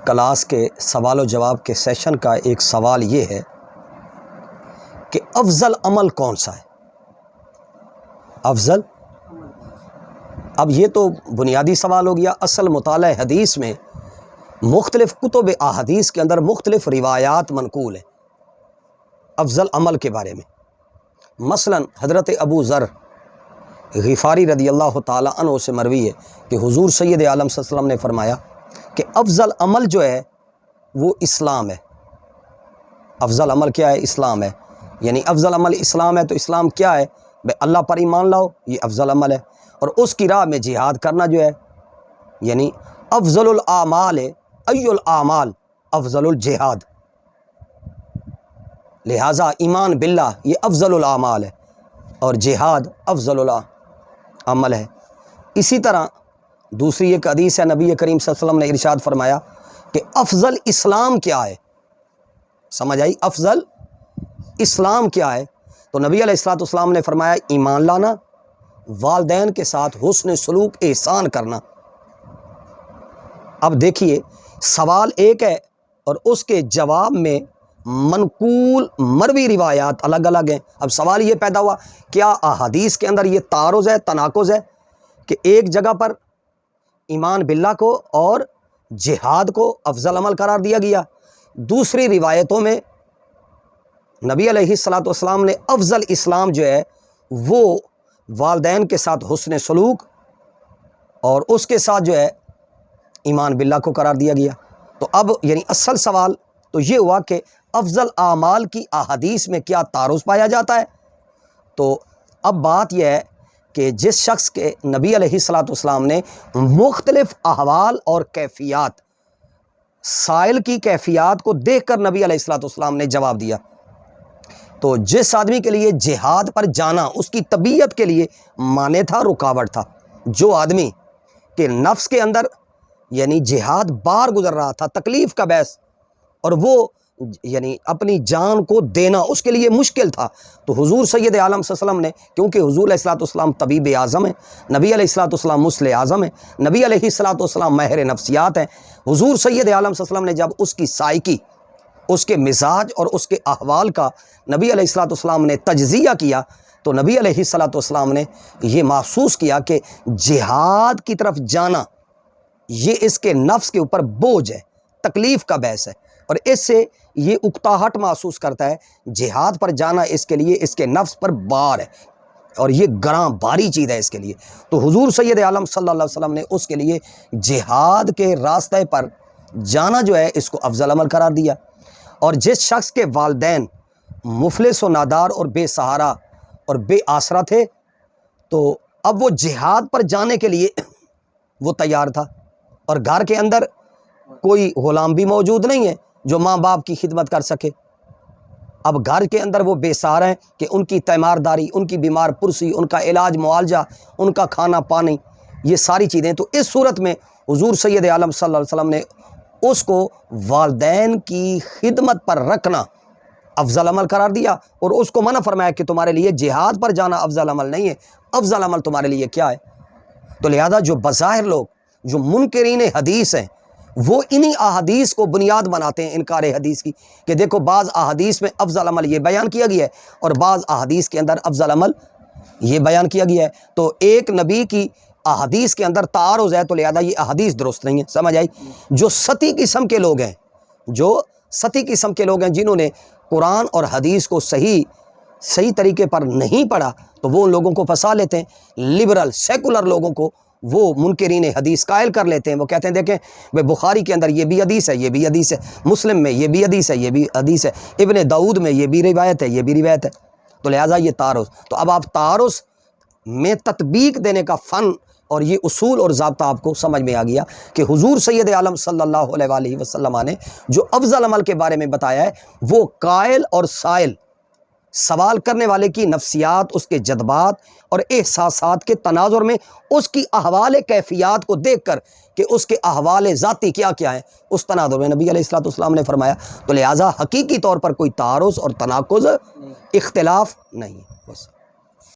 Class کے سوال و جواب کے سیشن کا ایک سوال یہ ہے کہ افضل عمل کون سا ہے؟ افضل، اب یہ تو بنیادی سوال ہو گیا۔ اصل مطالعہ حدیث میں مختلف کتب احادیث کے اندر مختلف روایات منقول ہیں افضل عمل کے بارے میں۔ مثلا حضرت ابو ذر غفاری رضی اللہ تعالیٰ عنہ سے مروی ہے کہ حضور سید عالم صلی اللہ علیہ وسلم نے فرمایا کہ افضل عمل جو ہے وہ اسلام ہے۔ افضل عمل کیا ہے؟ اسلام ہے۔ یعنی افضل عمل اسلام ہے تو اسلام کیا ہے؟ بھئی اللہ پر ایمان لاؤ، یہ افضل عمل ہے، اور اس کی راہ میں جہاد کرنا جو ہے، یعنی افضل الاعمال ای الاعمال افضل الجہاد، لہٰذا ایمان باللہ یہ افضل الاعمال ہے اور جہاد افضل العمل ہے۔ اسی طرح دوسری ایک حدیث ہے، نبی کریم صلی اللہ علیہ وسلم نے ارشاد فرمایا کہ افضل اسلام کیا ہے؟ سمجھ آئی؟ افضل اسلام کیا ہے؟ تو نبی علیہ الصلوۃ والسلام نے فرمایا ایمان لانا، والدین کے ساتھ حسن سلوک احسان کرنا۔ اب دیکھیے سوال ایک ہے اور اس کے جواب میں منقول مروی روایات الگ الگ ہیں۔ اب سوال یہ پیدا ہوا، کیا احادیث کے اندر یہ تعارض ہے، تناقض ہے کہ ایک جگہ پر ایمان باللہ کو اور جہاد کو افضل عمل قرار دیا گیا، دوسری روایتوں میں نبی علیہ الصلوۃ والسلام نے افضل اسلام جو ہے وہ والدین کے ساتھ حسن سلوک اور اس کے ساتھ جو ہے ایمان باللہ کو قرار دیا گیا۔ تو اب یعنی اصل سوال تو یہ ہوا کہ افضل اعمال کی احادیث میں کیا تعارض پایا جاتا ہے؟ تو اب بات یہ ہے کہ جس شخص کے نبی علیہ الصلوۃ والسلام نے مختلف احوال اور کیفیات، سائل کی کیفیات کو دیکھ کر نبی علیہ الصلوۃ والسلام نے جواب دیا، تو جس آدمی کے لیے جہاد پر جانا اس کی طبیعت کے لیے مانع تھا، رکاوٹ تھا، جو آدمی کے نفس کے اندر یعنی جہاد بار گزر رہا تھا، تکلیف کا باعث، اور وہ یعنی اپنی جان کو دینا اس کے لیے مشکل تھا، تو حضور سید عالم صلی اللہ علیہ وسلم نے، کیونکہ حضور علیہ الصلوۃ والسلام طبیب اعظم ہیں، نبی علیہ الصلوۃ والسلام مصلح اعظم ہیں، نبی علیہ الصلوۃ والسلام ماہر نفسیات ہیں، حضور سید عالم صلی اللہ علیہ وسلم نے جب اس کی سائیکی، اس کے مزاج اور اس کے احوال کا نبی علیہ الصلوۃ والسلام نے تجزیہ کیا، تو نبی علیہ الصلوۃ والسلام نے یہ محسوس کیا کہ جہاد کی طرف جانا یہ اس کے نفس کے اوپر بوجھ ہے، تکلیف کا باعث ہے، اور اس سے یہ اکتاہٹ محسوس کرتا ہے۔ جہاد پر جانا اس کے لیے اس کے نفس پر بار ہے اور یہ گراں بھاری چیز ہے اس کے لیے، تو حضور سید عالم صلی اللہ علیہ وسلم نے اس کے لیے جہاد کے راستے پر جانا جو ہے اس کو افضل عمل قرار دیا۔ اور جس شخص کے والدین مفلس و نادار اور بے سہارا اور بے آسرا تھے، تو اب وہ جہاد پر جانے کے لیے وہ تیار تھا، اور گھر کے اندر کوئی غلام بھی موجود نہیں ہے جو ماں باپ کی خدمت کر سکے۔ اب گھر کے اندر وہ بے سہارا ہیں کہ ان کی تیمارداری، ان کی بیمار پرسی، ان کا علاج معالجہ، ان کا کھانا پانی، یہ ساری چیزیں، تو اس صورت میں حضور سید عالم صلی اللہ علیہ وسلم نے اس کو والدین کی خدمت پر رکھنا افضل عمل قرار دیا، اور اس کو منع فرمایا کہ تمہارے لیے جہاد پر جانا افضل عمل نہیں ہے، افضل عمل تمہارے لیے کیا ہے؟ تو لہذا جو بظاہر لوگ جو منکرین حدیث ہیں وہ انہی احادیث کو بنیاد بناتے ہیں انکار حدیث کی، کہ دیکھو بعض احادیث میں افضل عمل یہ بیان کیا گیا ہے اور بعض احادیث کے اندر افضل عمل یہ بیان کیا گیا ہے، تو ایک نبی کی احادیث کے اندر تعارض ہے، تو لہذا یہ احادیث درست نہیں ہے۔ سمجھ آئی؟ جو سطحی قسم کے لوگ ہیں، جو سطحی قسم کے لوگ ہیں جنہوں نے قرآن اور حدیث کو صحیح طریقے پر نہیں پڑھا، تو وہ ان لوگوں کو پھنسا لیتے ہیں، لبرل سیکولر لوگوں کو وہ منکرین حدیث قائل کر لیتے ہیں۔ وہ کہتے ہیں دیکھیں وہ بخاری کے اندر یہ بھی حدیث ہے، یہ بھی حدیث ہے، مسلم میں یہ بھی حدیث ہے، یہ بھی حدیث ہے، ابن داؤد میں یہ بھی روایت ہے، یہ بھی روایت ہے، تو لہٰذا یہ تعارض۔ تو اب آپ تعارض میں تطبیق دینے کا فن اور یہ اصول اور ضابطہ آپ کو سمجھ میں آ گیا کہ حضور سید عالم صلی اللہ علیہ وآلہ وسلم نے جو افضل عمل کے بارے میں بتایا ہے وہ قائل اور سائل، سوال کرنے والے کی نفسیات، اس کے جذبات اور احساسات کے تناظر میں اس کی احوال کیفیات کو دیکھ کر کہ اس کے احوال ذاتی کیا کیا ہیں، اس تناظر میں نبی علیہ الصلوۃ والسلام نے فرمایا، تو لہٰذا حقیقی طور پر کوئی تعارض اور تناقض اختلاف نہیں ہے۔ بس